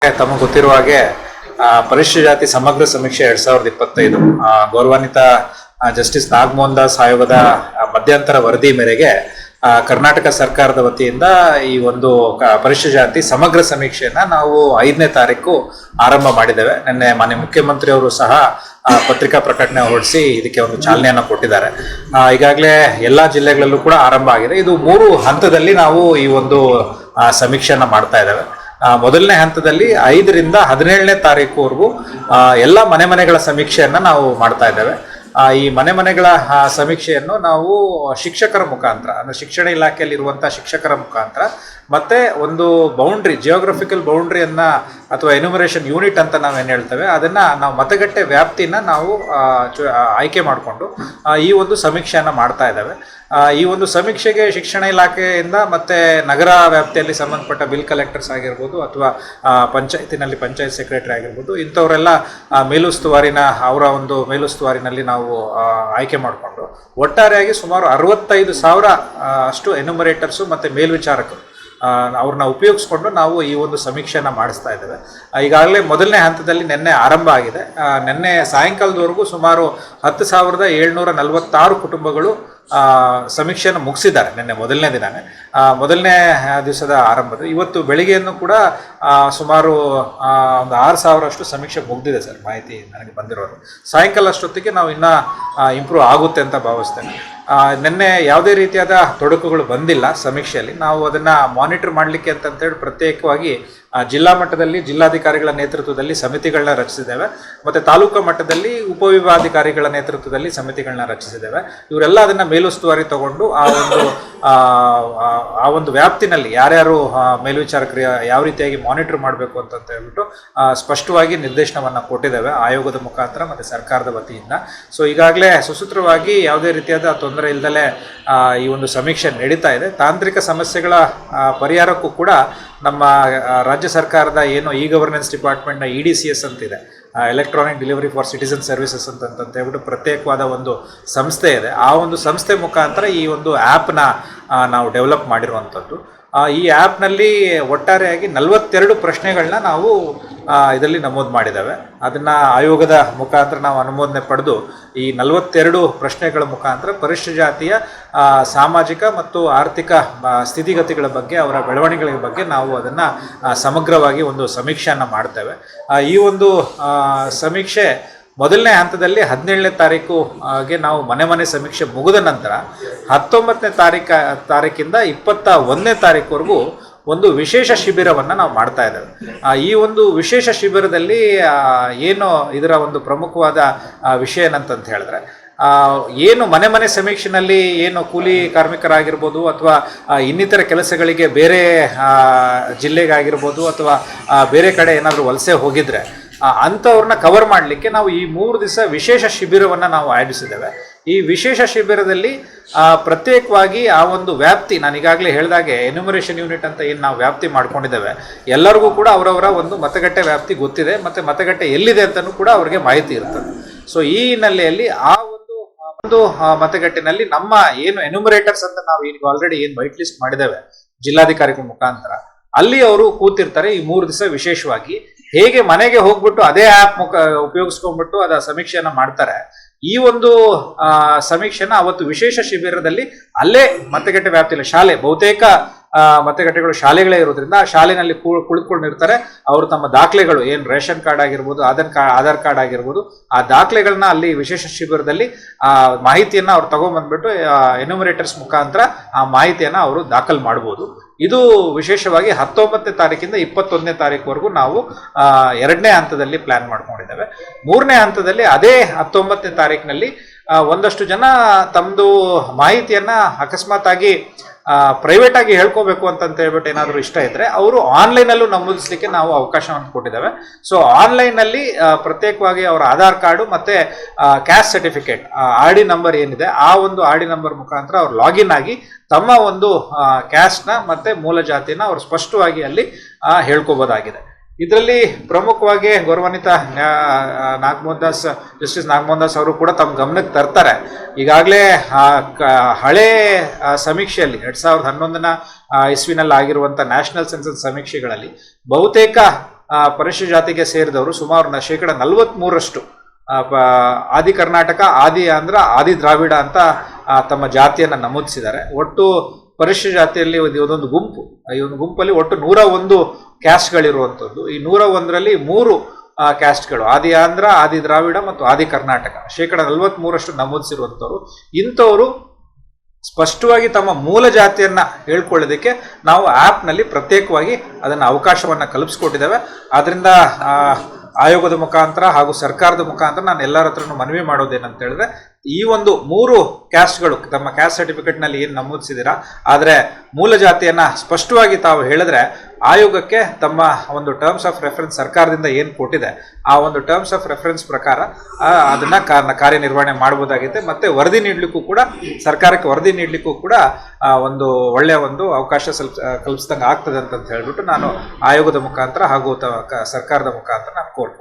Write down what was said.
ತಮಗೆ ಗೊತ್ತಿರುವ ಹಾಗೆ ಪರಿಶಿಷ್ಟ ಜಾತಿ ಸಮಗ್ರ ಸಮೀಕ್ಷೆ 2025 ಗೌರವಾನ್ವಿತ ಜಸ್ಟಿಸ್ ನಾಗಮೋಹನ್ ದಾಸ್ ಆಯೋಗದ ಮಧ್ಯಂತರ ವರದಿ ಮೇರೆಗೆ ಕರ್ನಾಟಕ ಸರ್ಕಾರದ ವತಿಯಿಂದ ಈ ಒಂದು ಪರಿಶಿಷ್ಟ ಜಾತಿ ಸಮಗ್ರ ಸಮೀಕ್ಷೆಯನ್ನ ನಾವು 5ನೇ ತಾರೀಕು ಆರಂಭ ಮಾಡಿದ್ದೇವೆ. ನಿನ್ನೆ ಮಾನ್ಯ ಮುಖ್ಯಮಂತ್ರಿ ಅವರು ಸಹ ಪತ್ರಿಕಾ ಪ್ರಕಟಣೆ ಹೊರಡಿಸಿ ಇದಕ್ಕೆ ಒಂದು ಚಾಲನೆಯನ್ನು ಕೊಟ್ಟಿದ್ದಾರೆ. ಈಗಾಗಲೇ ಎಲ್ಲಾ ಜಿಲ್ಲೆಗಳಲ್ಲೂ ಕೂಡ ಆರಂಭ ಆಗಿದೆ. ಇದು 3 ಹಂತದಲ್ಲಿ ನಾವು ಈ ಒಂದು ಸಮೀಕ್ಷೆಯನ್ನ ಮಾಡ್ತಾ ಇದ್ದೇವೆ. ಮೊದಲನೇ ಹಂತದಲ್ಲಿ 5 ರಿಂದ 17ನೇ ತಾರೀಕುವರೆಗೂ ಎಲ್ಲ ಮನೆಗಳ ಸಮೀಕ್ಷೆಯನ್ನ ನಾವು ಮಾಡ್ತಾ ಇದ್ದೇವೆ. ಈ ಮನೆಗಳ ಸಮೀಕ್ಷೆಯನ್ನು ನಾವು ಶಿಕ್ಷಕರ ಮುಖಾಂತರ ಅಂದ್ರೆ ಶಿಕ್ಷಣ ಇಲಾಖೆಯಲ್ಲಿ ಇರುವಂತಹ ಶಿಕ್ಷಕರ ಮುಖಾಂತರ ಮತ್ತೆ ಒಂದು ಬೌಂಡ್ರಿ ಜಿಯೋಗ್ರಫಿಕಲ್ ಬೌಂಡ್ರಿಯನ್ನ ಅಥವಾ ಎನ್ಯುಮರೇಷನ್ ಯೂನಿಟ್ ಅಂತ ನಾವೇನು ಹೇಳ್ತೇವೆ ಅದನ್ನ ನಾವು ಮತಗಟ್ಟೆ ವ್ಯಾಪ್ತಿನ ನಾವು ಆಯ್ಕೆ ಮಾಡಿಕೊಂಡು ಈ ಒಂದು ಸಮೀಕ್ಷೆಯನ್ನ ಮಾಡ್ತಾ ಇದ್ದೇವೆ. ಈ ಒಂದು ಸಮೀಕ್ಷೆಗೆ ಶಿಕ್ಷಣ ಇಲಾಖೆಯಿಂದ ಮತ್ತೆ ನಗರ ವ್ಯಾಪ್ತಿಯಲ್ಲಿ ಸಂಬಂಧಪಟ್ಟ ಬಿಲ್ ಕಲೆಕ್ಟರ್ಸ್ ಆಗಿರ್ಬೋದು ಅಥವಾ ಪಂಚಾಯತಿನಲ್ಲಿ ಪಂಚಾಯತ್ ಸೆಕ್ರೆಟರಿ ಆಗಿರ್ಬೋದು ಇಂಥವರೆಲ್ಲ ಅವರ ಒಂದು ಮೇಲುಸ್ತುವಾರಿನಲ್ಲಿ ನಾವು ಆಯ್ಕೆ ಮಾಡಿಕೊಂಡು ಒಟ್ಟಾರೆಯಾಗಿ ಸುಮಾರು 65,000 ಅಷ್ಟು ಎನ್ಯುಮರೇಟರ್ಸು ಮತ್ತೆ ಮೇಲ್ವಿಚಾರಕರು ಅವ್ರನ್ನ ಉಪಯೋಗಿಸ್ಕೊಂಡು ನಾವು ಈ ಒಂದು ಸಮೀಕ್ಷೆನ ಮಾಡಿಸ್ತಾ ಇದ್ದೇವೆ. ಈಗಾಗಲೇ ಮೊದಲನೇ ಹಂತದಲ್ಲಿ ನಿನ್ನೆ ಆರಂಭ ಆಗಿದೆ. ನಿನ್ನೆ ಸಾಯಂಕಾಲದವರೆಗೂ ಸುಮಾರು 10,746 ಕುಟುಂಬಗಳು ಸಮೀಕ್ಷೆಯನ್ನು ಮುಗಿಸಿದ್ದಾರೆ. ನಿನ್ನೆ ಮೊದಲನೇ ದಿನನೇ ಮೊದಲನೇ ದಿವಸದ ಆರಂಭದ ಇವತ್ತು ಬೆಳಿಗ್ಗೆಯನ್ನು ಕೂಡ ಸುಮಾರು ಒಂದು 6,000 ಅಷ್ಟು ಸಮೀಕ್ಷೆ ಮುಗಿದಿದೆ ಸರ್, ಮಾಹಿತಿ ನನಗೆ ಬಂದಿರೋದು. ಸಾಯಂಕಾಲ ಅಷ್ಟೊತ್ತಿಗೆ ನಾವು ಇನ್ನೂ ಇಂಪ್ರೂವ್ ಆಗುತ್ತೆ ಅಂತ ಭಾವಿಸ್ತೇನೆ. ನಿನ್ನೆ ಯಾವುದೇ ರೀತಿಯಾದ ತೊಡಕುಗಳು ಬಂದಿಲ್ಲ ಸಮೀಕ್ಷೆಯಲ್ಲಿ. ನಾವು ಅದನ್ನು ಮಾನಿಟರ್ ಮಾಡಲಿಕ್ಕೆ ಅಂತೇಳಿ ಪ್ರತ್ಯೇಕವಾಗಿ ಜಿಲ್ಲಾ ಮಟ್ಟದಲ್ಲಿ ಜಿಲ್ಲಾಧಿಕಾರಿಗಳ ನೇತೃತ್ವದಲ್ಲಿ ಸಮಿತಿಗಳನ್ನ ರಚಿಸಿದ್ದೇವೆ. ಮತ್ತು ತಾಲೂಕು ಮಟ್ಟದಲ್ಲಿ ಉಪವಿಭಾಗಾಧಿಕಾರಿಗಳ ನೇತೃತ್ವದಲ್ಲಿ ಸಮಿತಿಗಳನ್ನ ರಚಿಸಿದ್ದೇವೆ. ಇವರೆಲ್ಲ ಅದನ್ನು ಮೇಲುಸ್ತುವಾರಿ ತಗೊಂಡು ಆ ಒಂದು ವ್ಯಾಪ್ತಿನಲ್ಲಿ ಯಾರ್ಯಾರು ಮೇಲ್ವಿಚಾರಕರು ಯಾವ ರೀತಿಯಾಗಿ ಮಾನಿಟರ್ ಮಾಡಬೇಕು ಅಂತ ಹೇಳ್ಬಿಟ್ಟು ಸ್ಪಷ್ಟವಾಗಿ ನಿರ್ದೇಶನವನ್ನು ಕೊಟ್ಟಿದ್ದೇವೆ ಆಯೋಗದ ಮುಖಾಂತರ ಮತ್ತು ಸರ್ಕಾರದ ವತಿಯಿಂದ. ಸೊ ಈಗಾಗಲೇ ಸುಸೂತ್ರವಾಗಿ ಯಾವುದೇ ರೀತಿಯಾದ ತೊಂದರೆ ಇಲ್ಲದಲೇ ಈ ಒಂದು ಸಮೀಕ್ಷೆ ನಡೀತಾ ಇದೆ. ತಾಂತ್ರಿಕ ಸಮಸ್ಯೆಗಳ ಪರಿಹಾರಕ್ಕೂ ಕೂಡ ನಮ್ಮ ರಾಜ್ಯ ಸರ್ಕಾರದ ಏನು ಇ ಗವರ್ನೆನ್ಸ್ ಡಿಪಾರ್ಟ್ಮೆಂಟ್ನ EDCS ಅಂತಿದೆ, electronic delivery for citizen services ಅಂತ ಹೇಳ್ಬಿಟ್ಟು ಪ್ರತ್ಯೇಕವಾದ ಒಂದು ಸಂಸ್ಥೆ ಇದೆ. ಆ ಒಂದು ಸಂಸ್ಥೆ ಮುಖಾಂತರ ಈ ಒಂದು ಆ್ಯಪ್ನ ನಾವು ಡೆವಲಪ್ ಮಾಡಿರುವಂಥದ್ದು. ಈ ಆ್ಯಪ್ನಲ್ಲಿ ಒಟ್ಟಾರೆಯಾಗಿ 42 ಪ್ರಶ್ನೆಗಳನ್ನ ನಾವು ಇದರಲ್ಲಿ ನಮೂದು ಮಾಡಿದ್ದೇವೆ. ಅದನ್ನು ಆಯೋಗದ ಮುಖಾಂತರ ನಾವು ಅನುಮೋದನೆ ಪಡೆದು ಈ 42 ಪ್ರಶ್ನೆಗಳ ಮುಖಾಂತರ ಪರಿಶಿಷ್ಟ ಜಾತಿಯ ಸಾಮಾಜಿಕ ಮತ್ತು ಆರ್ಥಿಕ ಸ್ಥಿತಿಗತಿಗಳ ಬಗ್ಗೆ ಅವರ ಬೆಳವಣಿಗೆಗಳ ಬಗ್ಗೆ ನಾವು ಅದನ್ನು ಸಮಗ್ರವಾಗಿ ಒಂದು ಸಮೀಕ್ಷೆಯನ್ನು ಮಾಡ್ತೇವೆ. ಈ ಒಂದು ಸಮೀಕ್ಷೆ ಮೊದಲನೇ ಹಂತದಲ್ಲಿ 17ನೇ ತಾರೀಕಿಗೆ ನಾವು ಮನೆ ಸಮೀಕ್ಷೆ ಮುಗಿದ ನಂತರ 19ನೇ ತಾರೀಕಿಂದ 21ನೇ ತಾರೀಕುವರೆಗೂ ಒಂದು ವಿಶೇಷ ಶಿಬಿರವನ್ನು ನಾವು ಮಾಡ್ತಾ ಇದ್ದೇವೆ. ಈ ಒಂದು ವಿಶೇಷ ಶಿಬಿರದಲ್ಲಿ ಏನು ಇದರ ಒಂದು ಪ್ರಮುಖವಾದ ವಿಷಯ ಏನಂತ ಹೇಳಿದ್ರೆ ಏನು ಮನೆ ಸಮೀಕ್ಷೆನಲ್ಲಿ ಏನು ಕೂಲಿ ಕಾರ್ಮಿಕರಾಗಿರ್ಬೋದು ಅಥವಾ ಇನ್ನಿತರ ಕೆಲಸಗಳಿಗೆ ಬೇರೆ ಜಿಲ್ಲೆಗಾಗಿರ್ಬೋದು ಅಥವಾ ಬೇರೆ ಕಡೆ ಏನಾದರೂ ವಲಸೆ ಹೋಗಿದ್ರೆ ಅಂಥವ್ರನ್ನ ಕವರ್ ಮಾಡಲಿಕ್ಕೆ ನಾವು ಈ 3 ದಿವಸ ವಿಶೇಷ ಶಿಬಿರವನ್ನು ನಾವು ಆಯೋಜಿಸಿದ್ದೇವೆ. ಈ ವಿಶೇಷ ಶಿಬಿರದಲ್ಲಿ ಪ್ರತ್ಯೇಕವಾಗಿ ಆ ಒಂದು ವ್ಯಾಪ್ತಿ ನಾನು ಈಗಾಗಲೇ ಹೇಳಿದಾಗೆ ಎನ್ಯುಮರೇಷನ್ ಯೂನಿಟ್ ಅಂತ ಏನು ನಾವು ವ್ಯಾಪ್ತಿ ಮಾಡ್ಕೊಂಡಿದ್ದೇವೆ, ಎಲ್ಲರಿಗೂ ಕೂಡ ಅವರವರ ಒಂದು ಮತಗಟ್ಟೆ ವ್ಯಾಪ್ತಿ ಗೊತ್ತಿದೆ ಮತ್ತು ಮತಗಟ್ಟೆ ಎಲ್ಲಿದೆ ಅಂತಲೂ ಕೂಡ ಅವ್ರಿಗೆ ಮಾಹಿತಿ ಇರ್ತದೆ. ಸೊ ಈ ಹಿನ್ನೆಲೆಯಲ್ಲಿ ಆ ಒಂದು ಮತಗಟ್ಟೆನಲ್ಲಿ ನಮ್ಮ ಏನು ಎನ್ಯುಮರೇಟರ್ಸ್ ಅಂತ ನಾವು ಈಗ ಆಲ್ರೆಡಿ ಏನು ವೈಟ್ ಲಿಸ್ಟ್ ಮಾಡಿದ್ದೇವೆ ಜಿಲ್ಲಾಧಿಕಾರಿಗಳ ಮುಖಾಂತರ, ಅಲ್ಲಿ ಅವರು ಕೂತಿರ್ತಾರೆ. ಈ 3 ದಿವಸ ವಿಶೇಷವಾಗಿ ಹೇಗೆ ಮನೆಗೆ ಹೋಗ್ಬಿಟ್ಟು ಅದೇ ಆ್ಯಪ್ ಉಪಯೋಗಿಸ್ಕೊಂಡ್ಬಿಟ್ಟು ಅದ ಸಮೀಕ್ಷೆಯನ್ನ ಮಾಡ್ತಾರೆ. ಈ ಒಂದು ಸಮೀಕ್ಷೆನ ಅವತ್ತು ವಿಶೇಷ ಶಿಬಿರದಲ್ಲಿ ಅಲ್ಲೇ ಮತಗಟ್ಟೆ ವ್ಯಾಪ್ತಿಯಲ್ಲಿ ಶಾಲೆ ಬಹುತೇಕ ಮತಗಟ್ಟೆಗಳು ಶಾಲೆಗಳೇ ಇರೋದ್ರಿಂದ ಆ ಶಾಲೆನಲ್ಲಿ ಕುಳಿತುಕೊಂಡಿರ್ತಾರೆ. ಅವರು ತಮ್ಮ ದಾಖಲೆಗಳು ಏನು ರೇಷನ್ ಕಾರ್ಡ್ ಆಗಿರ್ಬೋದು ಆಧಾರ್ ಕಾರ್ಡ್ ಆಗಿರ್ಬೋದು ಆ ದಾಖಲೆಗಳನ್ನ ಅಲ್ಲಿ ವಿಶೇಷ ಶಿಬಿರದಲ್ಲಿ ಮಾಹಿತಿಯನ್ನ ಅವ್ರು ತಗೊಂಡ್ಬಂದ್ಬಿಟ್ಟು ಎನ್ಯುಮರೇಟರ್ಸ್ ಮುಖಾಂತರ ಆ ಮಾಹಿತಿಯನ್ನ ಅವರು ದಾಖಲು ಮಾಡ್ಬೋದು. ಇದು ವಿಶೇಷವಾಗಿ 19ನೇ ತಾರೀಕಿಂದ 21ನೇ ತಾರೀಕುವರೆಗೂ ನಾವು 2ನೇ ಹಂತದಲ್ಲಿ ಪ್ಲಾನ್ ಮಾಡ್ಕೊಂಡಿದ್ದೇವೆ. 3ನೇ ಹಂತದಲ್ಲಿ ಅದೇ 19ನೇ ತಾರೀಕಿನಲ್ಲಿ ಒಂದಷ್ಟು ಜನ ತಮ್ಮದು ಮಾಹಿತಿಯನ್ನ ಅಕಸ್ಮಾತ್ ಆಗಿ ಪ್ರೈವೇಟ್ ಆಗಿ ಹೇಳ್ಕೋಬೇಕು ಅಂತ ಹೇಳ್ಬಿಟ್ಟು ಏನಾದರೂ ಇಷ್ಟ ಇದ್ರೆ ಅವರು ಆನ್ಲೈನಲ್ಲೂ ನಮೂದಿಸಲಿಕ್ಕೆ ನಾವು ಅವಕಾಶವನ್ನು ಕೊಟ್ಟಿದ್ದೇವೆ. ಸೊ ಆನ್ಲೈನಲ್ಲಿ ಪ್ರತ್ಯೇಕವಾಗಿ ಅವರ ಆಧಾರ್ ಕಾರ್ಡು ಮತ್ತೆ ಕ್ಯಾಸ್ಟ್ ಸರ್ಟಿಫಿಕೇಟ್ RD ನಂಬರ್ ಏನಿದೆ ಆ ಒಂದು RD ನಂಬರ್ ಮುಖಾಂತರ ಅವ್ರು ಲಾಗಿನ್ ಆಗಿ ತಮ್ಮ ಒಂದು ಕ್ಯಾಸ್ಟ್ನ ಮತ್ತೆ ಮೂಲ ಜಾತಿನ ಅವರು ಸ್ಪಷ್ಟವಾಗಿ ಅಲ್ಲಿ ಹೇಳ್ಕೋಬೋದಾಗಿದೆ. ಇದರಲ್ಲಿ ಪ್ರಮುಖವಾಗಿ ಗೌರವಾನ್ವಿತ ಜಸ್ಟಿಸ್ ನಾಗಮೋಹನ್ ದಾಸ್ ಅವರು ಕೂಡ ತಮ್ಮ ಗಮನಕ್ಕೆ ತರ್ತಾರೆ. ಈಗಾಗಲೇ ಹಳೆ ಸಮೀಕ್ಷೆಯಲ್ಲಿ 2011ನ ಇಸ್ವಿನಲ್ಲಿ ಆಗಿರುವಂಥ ನ್ಯಾಷನಲ್ ಸೆನ್ಸಸ್ ಸಮೀಕ್ಷೆಗಳಲ್ಲಿ ಬಹುತೇಕ ಪರಿಶಿಷ್ಟ ಜಾತಿಗೆ ಸೇರಿದವರು ಸುಮಾರು ಶೇಕಡ 43ರಷ್ಟು ಆದಿ ಕರ್ನಾಟಕ, ಆದಿ ಆಂಧ್ರ, ಆದಿ ದ್ರಾವಿಡ ಅಂತ ತಮ್ಮ ಜಾತಿಯನ್ನು ನಮೂದಿಸಿದ್ದಾರೆ. ಒಟ್ಟು ಪರಿಶಿಷ್ಟ ಜಾತಿಯಲ್ಲಿ ಒಂದೊಂದು ಗುಂಪು, ಈ ಒಂದು ಗುಂಪಲ್ಲಿ ಒಟ್ಟು 101 ಕ್ಯಾಸ್ಟ್ಗಳಿರುವಂಥದ್ದು. ಈ 101ರಲ್ಲಿ 3 ಕ್ಯಾಸ್ಟ್ಗಳು ಆದಿ ಆಂಧ್ರ, ಆದಿ ದ್ರಾವಿಡ ಮತ್ತು ಆದಿ ಕರ್ನಾಟಕ, ಶೇಕಡ 43ರಷ್ಟು ನಮೂದಿಸಿರುವಂಥವ್ರು. ಇಂಥವರು ಸ್ಪಷ್ಟವಾಗಿ ತಮ್ಮ ಮೂಲ ಜಾತಿಯನ್ನ ಹೇಳ್ಕೊಳ್ಳೋದಕ್ಕೆ ನಾವು ಆ್ಯಪ್ನಲ್ಲಿ ಪ್ರತ್ಯೇಕವಾಗಿ ಅದನ್ನು ಅವಕಾಶವನ್ನು ಕಲ್ಪಿಸ್ಕೊಟ್ಟಿದ್ದೇವೆ. ಆದ್ದರಿಂದ ಆಯೋಗದ ಮುಖಾಂತರ ಹಾಗೂ ಸರ್ಕಾರದ ಮುಖಾಂತರ ನಾನು ಎಲ್ಲರ ಹತ್ರನೂ ಮನವಿ ಮಾಡೋದೇನಂತ ಹೇಳಿದ್ರೆ, ಈ ಒಂದು 3 ಕ್ಯಾಸ್ಟ್ಗಳು ತಮ್ಮ ಕ್ಯಾಸ್ಟ್ ಸರ್ಟಿಫಿಕೇಟ್ನಲ್ಲಿ ಏನು ನಮೂದಿಸಿದ್ದೀರಾ, ಆದರೆ ಮೂಲ ಜಾತಿಯನ್ನು ಸ್ಪಷ್ಟವಾಗಿ ತಾವು ಹೇಳಿದ್ರೆ ಆಯೋಗಕ್ಕೆ ತಮ್ಮ ಒಂದು ಟರ್ಮ್ಸ್ ಆಫ್ ರೆಫರೆನ್ಸ್ ಸರ್ಕಾರದಿಂದ ಏನು ಕೊಟ್ಟಿದೆ ಆ ಒಂದು ಟರ್ಮ್ಸ್ ಆಫ್ ರೆಫರೆನ್ಸ್ ಪ್ರಕಾರ ಅದನ್ನು ಕಾರ್ಯನಿರ್ವಹಣೆ ಮಾಡ್ಬೋದಾಗಿದೆ. ಮತ್ತು ವರದಿ ನೀಡಲಿಕ್ಕೂ ಕೂಡ, ಸರ್ಕಾರಕ್ಕೆ ವರದಿ ನೀಡಲಿಕ್ಕೂ ಕೂಡ ಒಂದು ಒಳ್ಳೆಯ ಒಂದು ಅವಕಾಶ ಕಲ್ಪಿಸಿದಂಗೆ ಆಗ್ತದೆ ಅಂತ ಹೇಳ್ಬಿಟ್ಟು ನಾನು ಆಯೋಗದ ಮುಖಾಂತರ ಹಾಗೂ ಸರ್ಕಾರದ ಮುಖಾಂತರ ನಾನು ಕೋರ್ಕೊಳ್ತೀನಿ.